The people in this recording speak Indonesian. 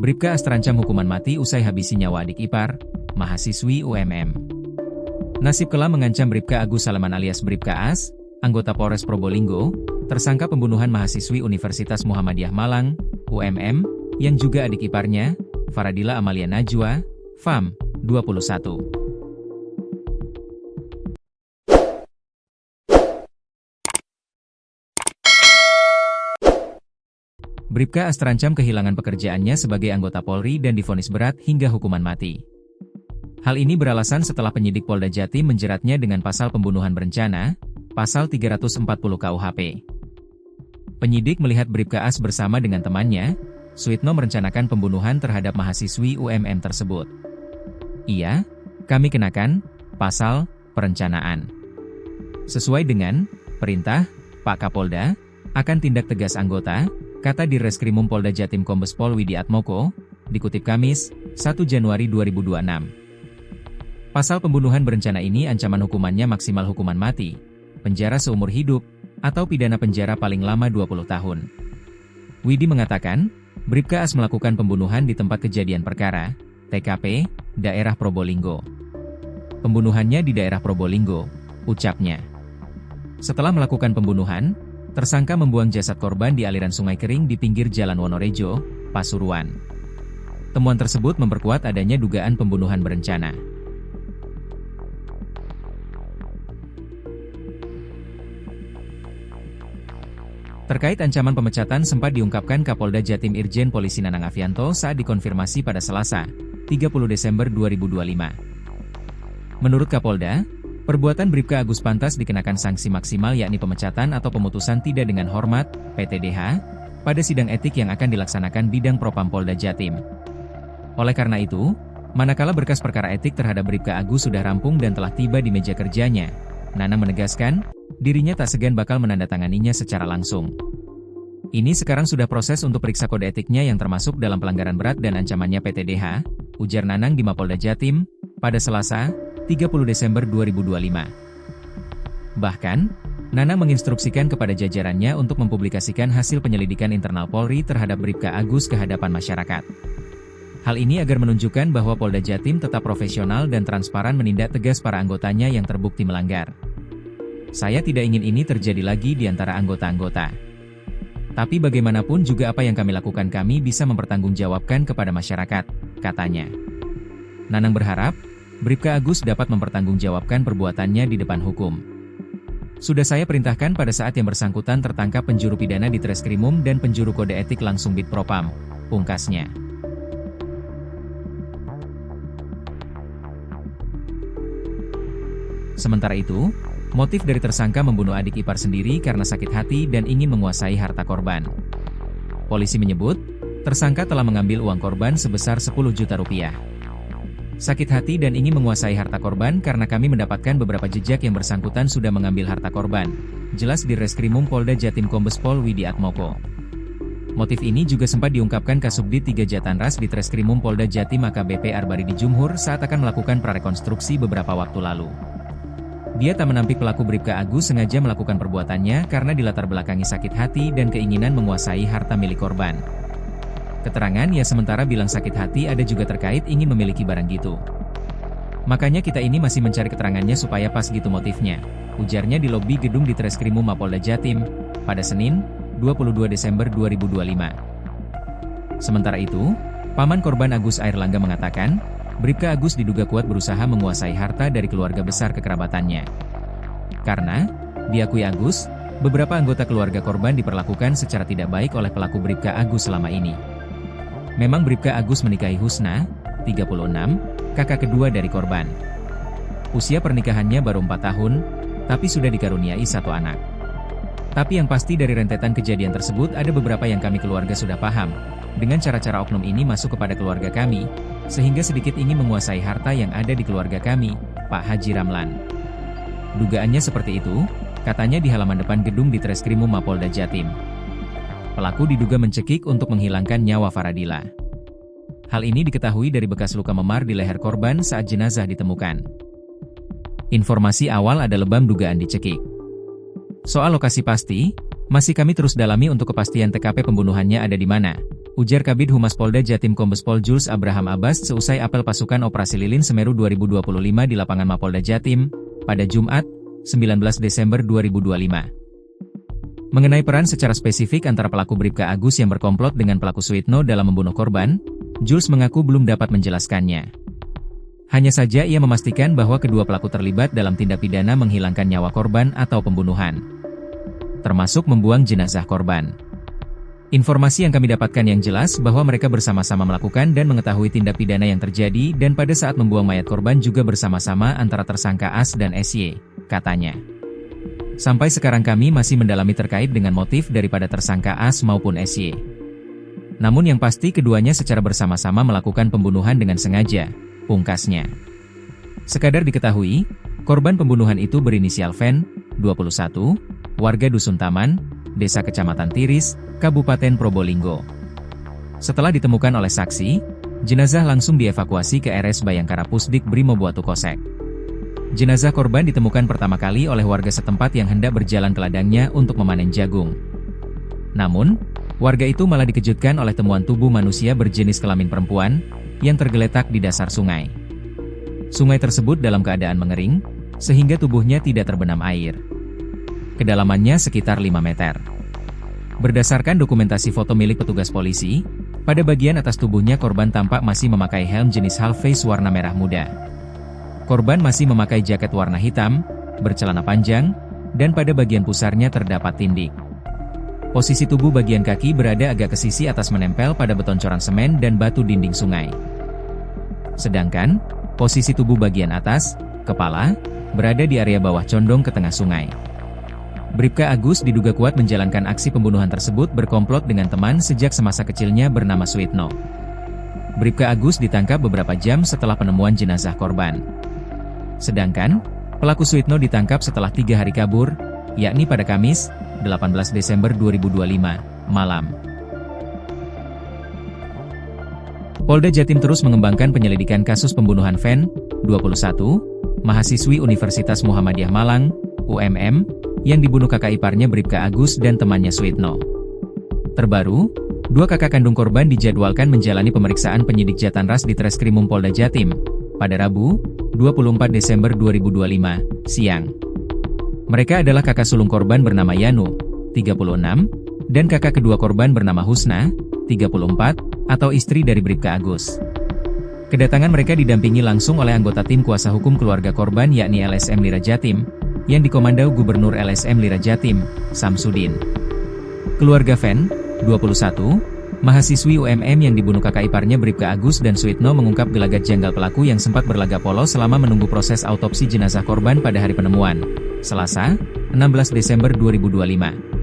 Bribka As terancam hukuman mati usai habisi nyawa adik ipar, mahasiswi UMM. Nasib kelam mengancam Bribka Agus Salaman alias Bribka As, anggota Polres Probolinggo, tersangka pembunuhan mahasiswi Universitas Muhammadiyah Malang, UMM, yang juga adik iparnya, Faradila Amalia Najwa, FAM, 21. Bribka As terancam kehilangan pekerjaannya sebagai anggota Polri dan divonis berat hingga hukuman mati. Hal ini beralasan setelah penyidik Polda Jatim menjeratnya dengan pasal pembunuhan berencana, pasal 340 KUHP. Penyidik melihat Bribka As bersama dengan temannya, Suitno merencanakan pembunuhan terhadap mahasiswi UMM tersebut. Iya, kami kenakan pasal perencanaan. Sesuai dengan perintah Pak Kapolda, akan tindak tegas anggota, kata Dirreskrimum Polda Jatim Kombes Pol Widi Atmoko, dikutip Kamis, 1 Januari 2026. Pasal pembunuhan berencana ini ancaman hukumannya maksimal hukuman mati, penjara seumur hidup, atau pidana penjara paling lama 20 tahun. Widi mengatakan, Bribka As melakukan pembunuhan di tempat kejadian perkara, TKP, daerah Probolinggo. Pembunuhannya di daerah Probolinggo, ucapnya. Setelah melakukan pembunuhan, tersangka membuang jasad korban di aliran sungai kering di pinggir Jalan Wonorejo, Pasuruan. Temuan tersebut memperkuat adanya dugaan pembunuhan berencana. Terkait ancaman pemecatan sempat diungkapkan Kapolda Jatim Irjen Polisi Nanang Afianto saat dikonfirmasi pada Selasa, 30 Desember 2025. Menurut Kapolda, perbuatan Bribka Agus pantas dikenakan sanksi maksimal yakni pemecatan atau pemutusan tidak dengan hormat, PTDH, pada sidang etik yang akan dilaksanakan Bidang Propam Polda Jatim. Oleh karena itu, manakala berkas perkara etik terhadap Bribka Agus sudah rampung dan telah tiba di meja kerjanya, Nanang menegaskan, dirinya tak segan bakal menandatanganinya secara langsung. Ini sekarang sudah proses untuk periksa kode etiknya yang termasuk dalam pelanggaran berat dan ancamannya PTDH, ujar Nanang di Mapolda Jatim, pada Selasa, 30 Desember 2025. Bahkan, Nanang menginstruksikan kepada jajarannya untuk mempublikasikan hasil penyelidikan internal Polri terhadap Bribka Agus ke hadapan masyarakat. Hal ini agar menunjukkan bahwa Polda Jatim tetap profesional dan transparan menindak tegas para anggotanya yang terbukti melanggar. Saya tidak ingin ini terjadi lagi di antara anggota-anggota. Tapi bagaimanapun juga apa yang kami lakukan kami bisa mempertanggungjawabkan kepada masyarakat, katanya. Nanang berharap, Bribka Agus dapat mempertanggungjawabkan perbuatannya di depan hukum. Sudah saya perintahkan pada saat yang bersangkutan tertangkap penjuru pidana di Treskrimum dan penjuru kode etik langsung Bid Propam, pungkasnya. Sementara itu, motif dari tersangka membunuh adik ipar sendiri karena sakit hati dan ingin menguasai harta korban. Polisi menyebut, tersangka telah mengambil uang korban sebesar 10 juta rupiah. Sakit hati dan ingin menguasai harta korban karena kami mendapatkan beberapa jejak yang bersangkutan sudah mengambil harta korban, jelas Dirreskrimum Polda Jatim Kombes Pol Widi Atmoko. Motif ini juga sempat diungkapkan Kasubdit 3 Jatanras di Treskrimum Polda Jatim AKBP Arbaridi Jumhur saat akan melakukan prarekonstruksi beberapa waktu lalu. Dia tak menampik pelaku Bribka Agus sengaja melakukan perbuatannya karena dilatar belakangi sakit hati dan keinginan menguasai harta milik korban. Keterangan ia sementara bilang sakit hati ada juga terkait ingin memiliki barang gitu. Makanya kita ini masih mencari keterangannya supaya pas gitu motifnya, ujarnya di lobi gedung di Treskrimum Mapolda Jatim, pada Senin, 22 Desember 2025. Sementara itu, paman korban Agus Airlangga mengatakan, Bribka Agus diduga kuat berusaha menguasai harta dari keluarga besar kekerabatannya. Karena, diakui Agus, beberapa anggota keluarga korban diperlakukan secara tidak baik oleh pelaku Bribka Agus selama ini. Memang Bribka Agus menikahi Husna, 36, kakak kedua dari korban. Usia pernikahannya baru 4 tahun, tapi sudah dikaruniai 1 anak. Tapi yang pasti dari rentetan kejadian tersebut ada beberapa yang kami keluarga sudah paham, dengan cara-cara oknum ini masuk kepada keluarga kami, sehingga sedikit ingin menguasai harta yang ada di keluarga kami, Pak Haji Ramlan. Dugaannya seperti itu, katanya di halaman depan gedung di Treskrimum Mapolda Jatim. Pelaku diduga mencekik untuk menghilangkan nyawa Faradila. Hal ini diketahui dari bekas luka memar di leher korban saat jenazah ditemukan. Informasi awal ada lebam dugaan dicekik. Soal lokasi pasti, masih kami terus dalami untuk kepastian TKP pembunuhannya ada di mana, ujar Kabid Humas Polda Jatim Kombes Pol Jules Abraham Abbas seusai apel pasukan Operasi Lilin Semeru 2025 di lapangan Mapolda Jatim, pada Jumat, 19 Desember 2025. Mengenai peran secara spesifik antara pelaku Bribka Agus yang berkomplot dengan pelaku Suitno dalam membunuh korban, Jules mengaku belum dapat menjelaskannya. Hanya saja ia memastikan bahwa kedua pelaku terlibat dalam tindak pidana menghilangkan nyawa korban atau pembunuhan, termasuk membuang jenazah korban. Informasi yang kami dapatkan yang jelas bahwa mereka bersama-sama melakukan dan mengetahui tindak pidana yang terjadi dan pada saat membuang mayat korban juga bersama-sama antara tersangka As dan SY, katanya. Sampai sekarang kami masih mendalami terkait dengan motif daripada tersangka As maupun SY. Namun yang pasti keduanya secara bersama-sama melakukan pembunuhan dengan sengaja, pungkasnya. Sekadar diketahui, korban pembunuhan itu berinisial Ven, 21, warga Dusun Taman, Desa Kecamatan Tiris, Kabupaten Probolinggo. Setelah ditemukan oleh saksi, jenazah langsung dievakuasi ke RS Bayangkara Pusdik Brimob Watu Kosek. Jenazah korban ditemukan pertama kali oleh warga setempat yang hendak berjalan ke ladangnya untuk memanen jagung. Namun, warga itu malah dikejutkan oleh temuan tubuh manusia berjenis kelamin perempuan yang tergeletak di dasar sungai. Sungai tersebut dalam keadaan mengering, sehingga tubuhnya tidak terbenam air. Kedalamannya sekitar 5 meter. Berdasarkan dokumentasi foto milik petugas polisi, pada bagian atas tubuhnya korban tampak masih memakai helm jenis half face warna merah muda. Korban masih memakai jaket warna hitam, bercelana panjang, dan pada bagian pusarnya terdapat tindik. Posisi tubuh bagian kaki berada agak ke sisi atas menempel pada beton coran semen dan batu dinding sungai. Sedangkan, posisi tubuh bagian atas, kepala, berada di area bawah condong ke tengah sungai. Bribka Agus diduga kuat menjalankan aksi pembunuhan tersebut berkomplot dengan teman sejak semasa kecilnya bernama Suitno. Bribka Agus ditangkap beberapa jam setelah penemuan jenazah korban. Sedangkan, pelaku Suitno ditangkap setelah 3 hari kabur, yakni pada Kamis, 18 Desember 2025, malam. Polda Jatim terus mengembangkan penyelidikan kasus pembunuhan Ven, 21, mahasiswi Universitas Muhammadiyah Malang, UMM, yang dibunuh kakak iparnya Bribka Agus dan temannya Suitno. Terbaru, 2 kakak kandung korban dijadwalkan menjalani pemeriksaan penyidik Jatanras di Treskrimum Polda Jatim, pada Rabu, 24 Desember 2025, siang. Mereka adalah kakak sulung korban bernama Yanu, 36, dan kakak kedua korban bernama Husna, 34, atau istri dari Bribka Agus. Kedatangan mereka didampingi langsung oleh anggota tim kuasa hukum keluarga korban yakni LSM Lira Jatim, yang dikomando Gubernur LSM Lira Jatim, Samsudin. Keluarga Ven, 21, mahasiswi UMM yang dibunuh kakak iparnya Bribka Agus dan Suitno mengungkap gelagat janggal pelaku yang sempat berlaga polos selama menunggu proses autopsi jenazah korban pada hari penemuan, Selasa, 16 Desember 2025.